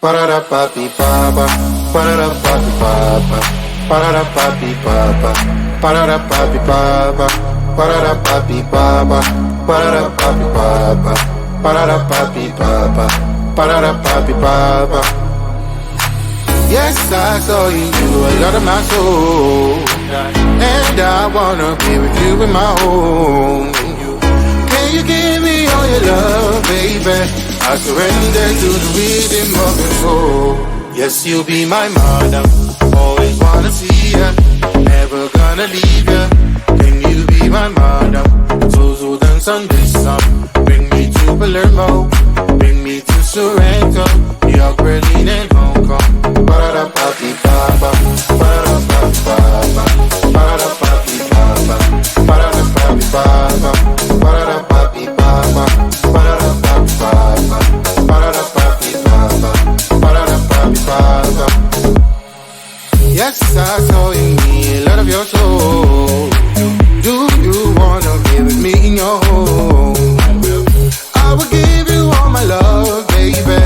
Ba-da-da-ba-be-ba-ba, ba-da-da-ba-be-ba-ba, ba-da-da-ba-be-ba-ba, ba-da-da-ba-be-ba-ba, ba-da-da-ba-be-ba-ba, ba-da-da-ba-be-ba-ba, ba-da-da-ba-be-ba-ba, ba-da-da-ba-be-ba-ba. Yes, I saw you a lot of my soul, and I wanna be with you in my home. Can you give me all your love, baby? I surrender to the rhythm of your soul. Yes, you'll be my madam, always wanna see ya, never gonna leave ya. Can you be my madam? So dance on this song. Bring me to Palermo, bring me to Sorrento, New York, Berlin and Hong Kong. Ba-da-da-ba-be-ba-ba, ba-da-da-ba-be-ba-ba, ba-da-da-ba-be-ba-ba, ba-da-da-ba-be-ba-ba, ba-da-da-ba-be-ba-ba, ba-da-da-ba-be-ba-ba, ba-da-da-ba-be-ba-ba, ba-da-da-ba-be-ba-ba. Yes, I saw in me a lot of your soul. Do you wanna be with me in your home? I will give you all my love, baby.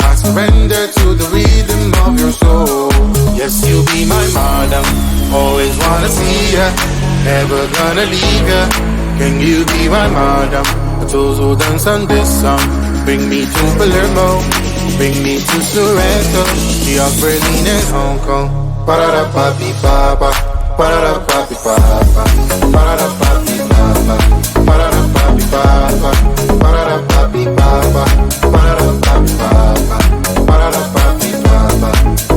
I surrender to the rhythm of your soul. Yes, you'll be my madam, always wanna see ya, never gonna leave ya. Can you be my madam? So dance on this song. Bring me to Palermo, bring me to Sorrento, New York, Berlin and Hong Kong. Ba-da-da-ba-be-ba-ba, ba-da-da-ba-be-ba-ba, ba-da-da-ba-be-ba-ba, ba-da-da-ba-be-ba-ba, ba-da-da-ba-be-ba-ba, ba-da-da-ba-be-ba-ba, ba-da-da-ba-be-ba-ba,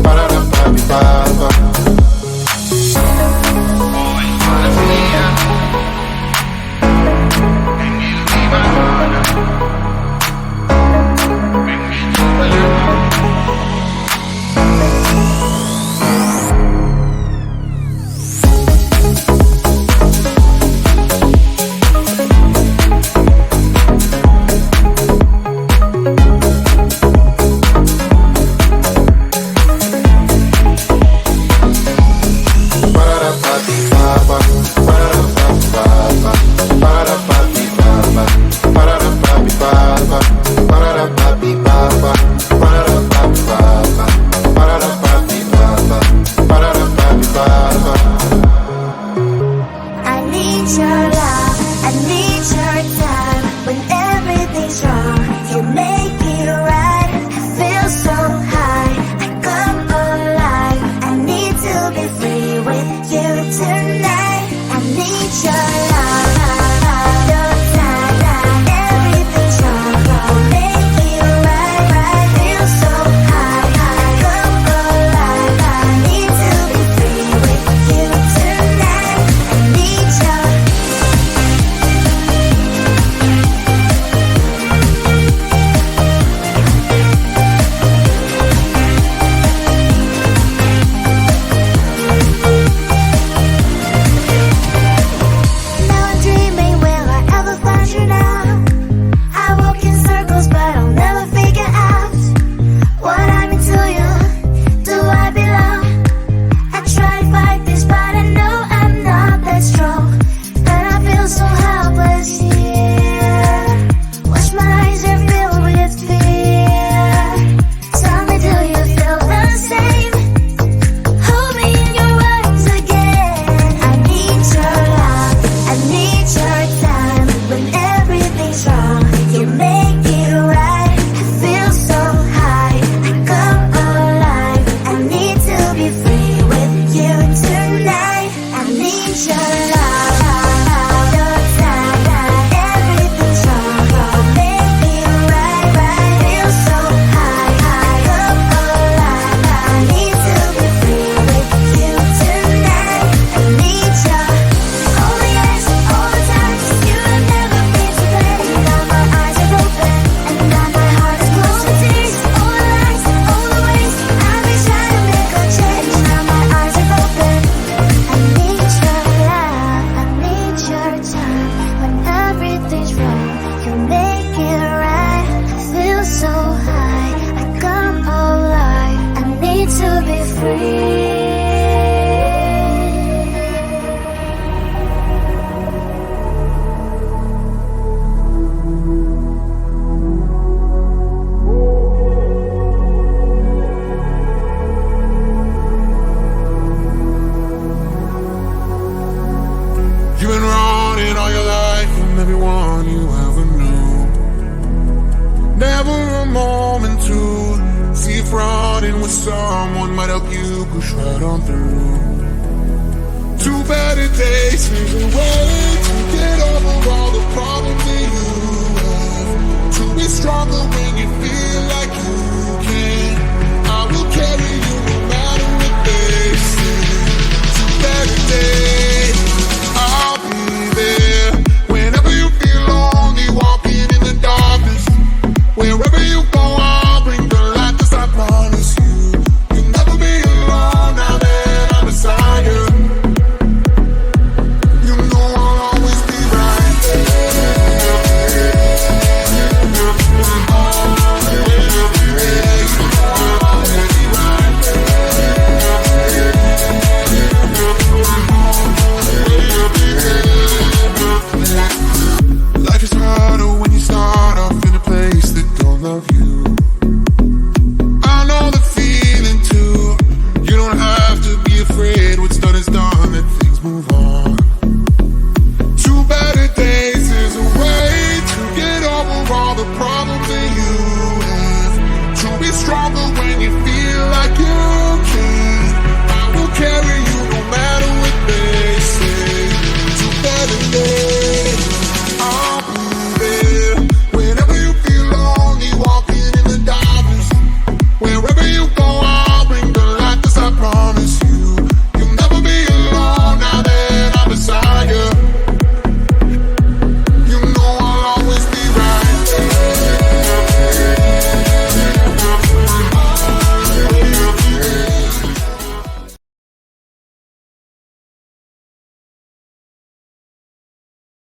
ba-da-da-ba-be-ba-ba. Always wanna see ya. Can you be my madam? Bring me to Palermo. Living with someone might help you push right on through. 2 better days is a way to get over all the problems that you have. To be stronger when you feel like you can. I will carry you no matter what they say. 2 better days, I'll be there. Whenever you feel lonely, walking in the darkness. Wherever you go, I'll bring the light, 'cause I promise you, you'll never be alone now that I'm beside you. You know I'll always be right Life is harder when you start off in a place that don't love you. I know the feeling too. You don't have to be afraid. What's done is done, let things move on. 2 better days is a way to get over all the problems that you have. To be stronger when you